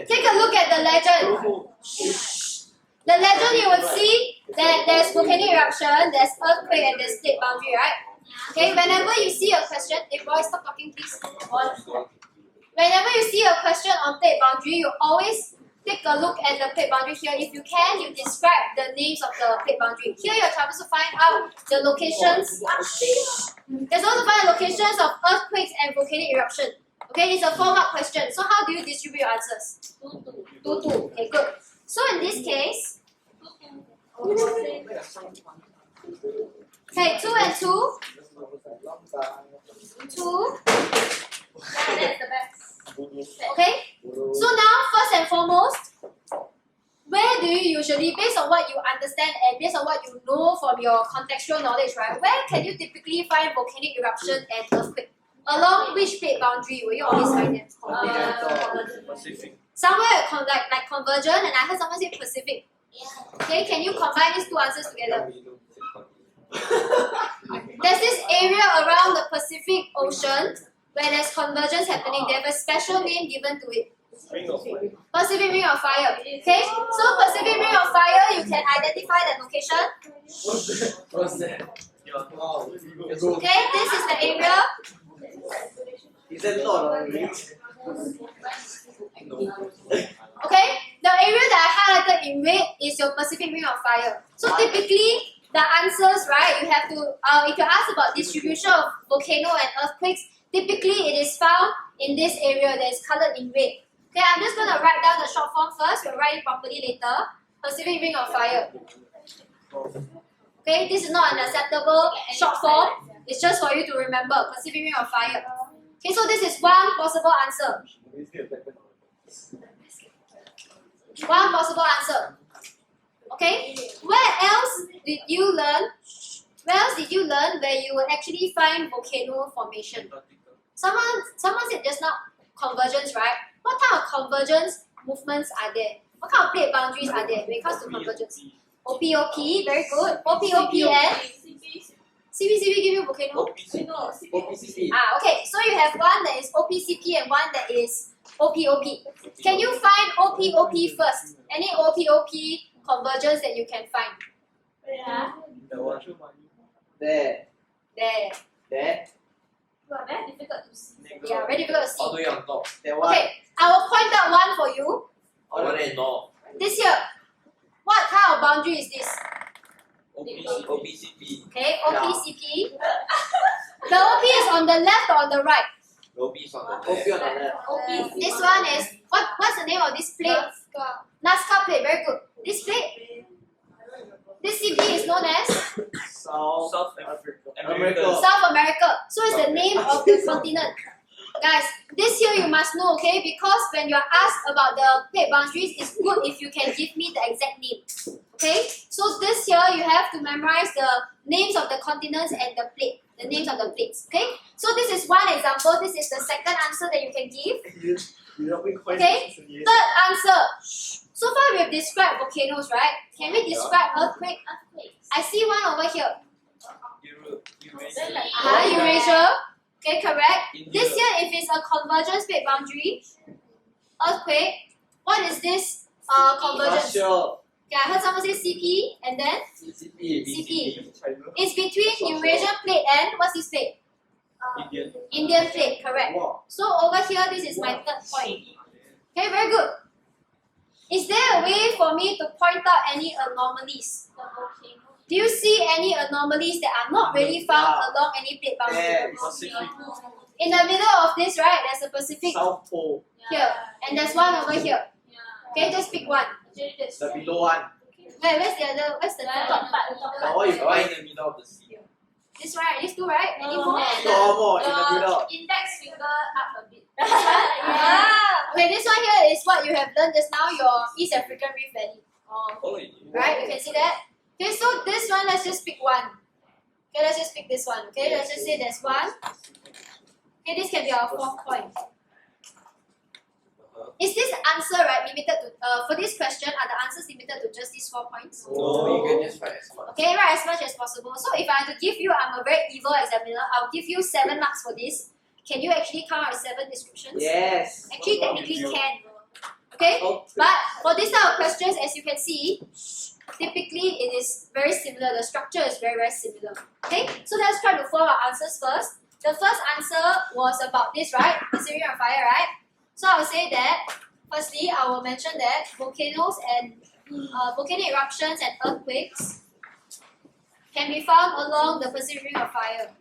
Take a look at the legend. The legend, you would see that there's volcanic eruption, there's earthquake, and there's plate boundary, right? Okay, whenever you see a question, boys, stop talking, please. Whenever you see a question on plate boundary, you always take a look at the plate boundary here. If you can, you describe the names of the plate boundary. Here you're trying to find out the locations. There's also find locations of earthquakes and volcanic eruption. Okay, it's a 4-mark question. So how do you distribute your answers? 2, 2. Okay, good. So in this case, okay, 2 and 2. 2. Yeah, that's the best. Okay, so now first and foremost, where do you usually, based on what you understand and based on what you know from your contextual knowledge, right? Where can you typically find volcanic eruption and earthquake? Along which plate boundary will you always find them? Pacific. Somewhere like convergent, and I heard someone say Pacific. Okay, can you combine these two answers together? There's this area around the Pacific Ocean where there's convergence happening. They have a special name given to it. Pacific Ring of Fire. Okay, so Pacific Ring of Fire, you can identify the location. What's that? Okay, this is the area. Is that not Okay, the area that I highlighted in red is your Pacific Ring of Fire. So typically, the answers, right, you have to, if you ask about distribution of volcano and earthquakes, typically it is found in this area that is colored in red. Okay, I'm just going to write down the short form first, we'll write it properly later. Pacific Ring of Fire. Okay, this is not an acceptable short form, it's just for you to remember, Pacific Ring of Fire. Okay, so this is one possible answer. One possible answer. Okay, where else did you learn? Where else did you learn where you will actually find volcano formation? Someone said just now convergence, right? What kind of convergence movements are there? What kind of plate boundaries are there when it comes to convergence? OPOP, very good. OPOP and CPCP give you volcano? OPCP. Okay, so you have one that is OPCP and one that is OPOP. Can you find OPOP first? Any OPOP convergence that you can find? There. Very difficult to see. Yeah, very difficult to see. All the way on top. That one. Okay, I will point out one for you. All the way north. This here. What kind of boundary is this? OPCP. Okay, OPCP. The OP is on the left or on the right? OP is on the left. OP on the left. This one is, what's the name of this plate? Nazca plate, very good. This plate? This CP is known as? South America. South America. So it's the name of the continent. Guys, this here you must know, okay? Because when you are asked about the plate boundaries, it's good if you can give me the exact name. Okay? So this here you have to memorize the names of the continents and the plate. The names of the plates. Okay? So this is one example. This is the second answer that you can give. Okay? Third answer. So far we have described volcanoes, right? Can we describe earthquake? I see one over here. Eurasia. Okay, correct. This here, if it's a convergence plate boundary, earthquake, what is this convergence? Okay, I heard someone say CP and then CP. It's between Eurasian plate and what's this plate? Indian plate, correct. So over here, this is my third point. Okay, very good. Is there a way for me to point out any anomalies? Do you see any anomalies that are not really found along any plate boundary? In the middle of this, right, there's a Pacific South Pole. here, and there's one over here. Okay, just pick one. The below one. Where's the other? Where's the top part? The one is right in the middle of the sea. This right, these two right? Any more? No more in the middle. Index finger up a bit. Okay, this one here is what you have learned just now, your East African Rift Valley. Right, you can see that? Okay, so this one, let's just pick one. Okay, let's just pick this one. Okay, let's just say there's one. Okay, this can be our fourth point. Is this answer, right, limited to, for this question, are the answers limited to just these 4 points? No, you can just write as much. Okay, write as much as possible. So if I had to give you, I'm a very evil examiner, I'll give you 7 marks for this. Can you actually count out 7 descriptions? Yes. Actually, technically can. Okay? Oh, But for this type of questions, as you can see, typically it is very similar. The structure is very, very similar. Okay? So let's try to form our answers first. The first answer was about this, right? Persevering on fire, right? So I will say that, firstly, I will mention that volcanoes and volcanic eruptions and earthquakes can be found along the Pacific Ring of Fire.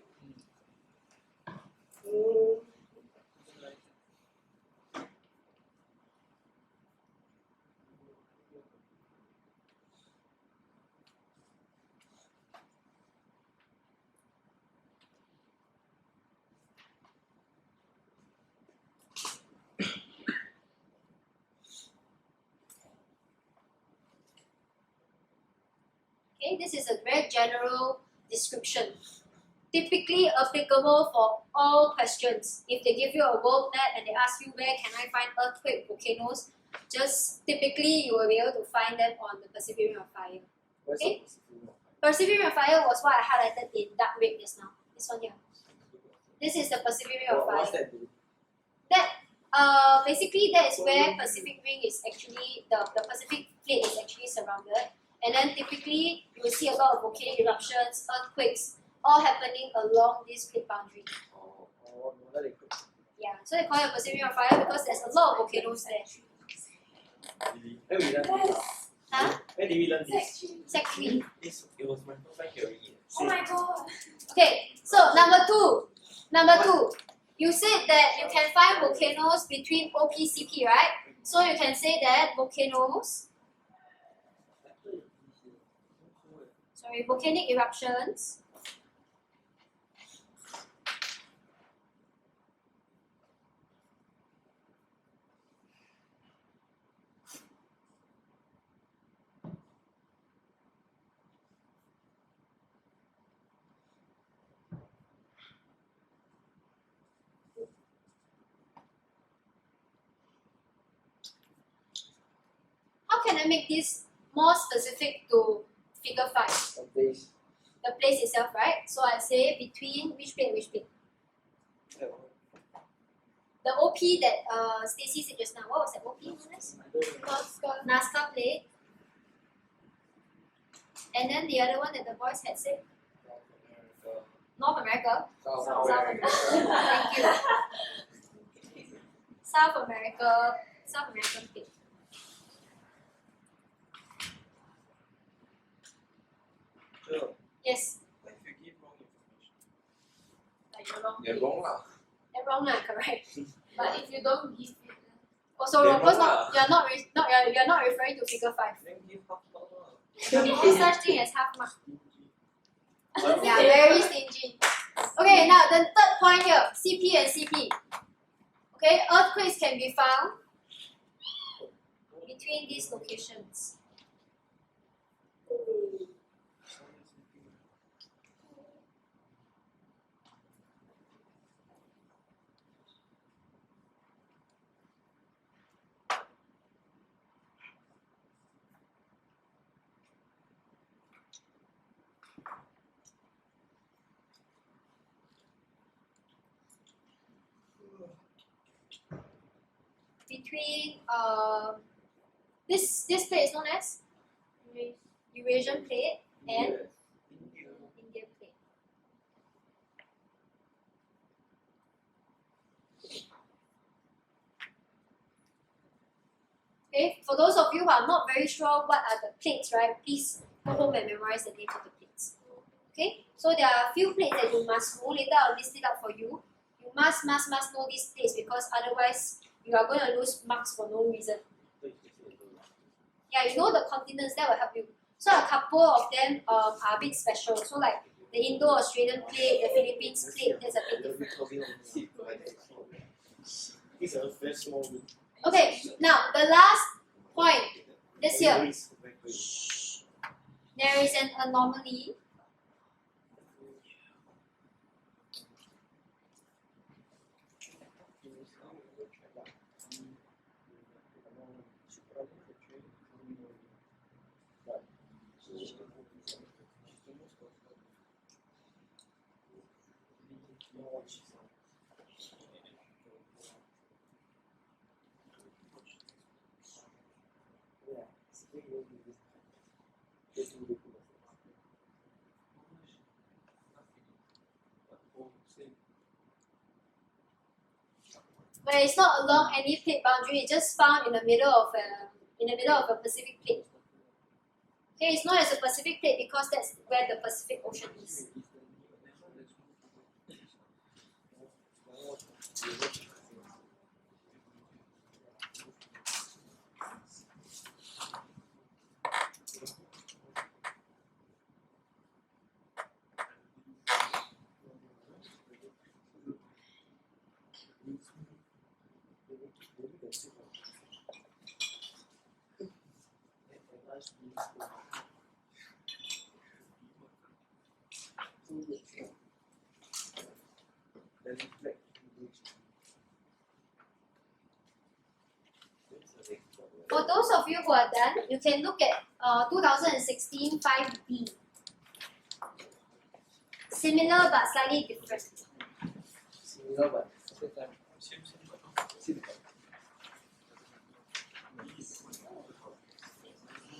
Okay, this is a very general description, typically applicable for all questions. If they give you a world map and they ask you where can I find earthquake volcanoes, just typically you will be able to find them on the Pacific Ring of Fire. Okay? Pacific Ring of Fire was what I highlighted in dark red just now. This one here. This is the Pacific Ring of What's Fire. that do? Basically that is where Pacific Ring is actually the Pacific plate is actually surrounded. And then typically you will see a lot of volcanic eruptions, earthquakes, all happening along this plate boundary. Oh, no wonder they could. Yeah, so they call it Pacific Ring of Fire because there's a lot of volcanoes there. Where we learn this? Huh? Where did we learn this? Sec 3. It was my first time hearing it. Oh my god. Okay, so number two. You said that you can find volcanoes between OPCP, right? So you can say that volcanoes, volcanic eruptions how can I make this more specific to figure 5? Some place. The place itself, right? So I say between which plate and which plate? The OP that Stacy said just now. What was that OP known as? Nazca plate. And then the other one that the boys had said? North America. South South America. Thank you. South American plate. Sure. Yes. What if you give wrong information? Like you're wrong. They're wrong lah. They're wrong, correct. But if you don't give it, Also They're wrong because wrong you're not referring to figure 5. Then give half mark lah. There is such thing as half mark. Yeah, very stingy. Okay, now the third point here, CP and CP. Okay, earthquakes can be found between these locations. Between this plate is known as Eurasian plate and Indian plate. Okay, for those of you who are not very sure what are the plates, right? Please go home and memorize the names of the plates. Okay, so there are a few plates that you must know. Later I'll list it up for you. You must know these plates because otherwise you are going to lose marks for no reason. Yeah, you know the continents, that will help you. So a couple of them are a bit special. So like the Indo-Australian plate, the Philippines plate, there's a bit different. It's a very small room. Okay, now the last point. This here, there is an anomaly. But it's not along any plate boundary. It's just found in the middle of a Pacific plate. Okay, it's known as a Pacific plate because that's where the Pacific Ocean is. For those of you who are done, you can look at 2016 5B. Similar but slightly different. Similar but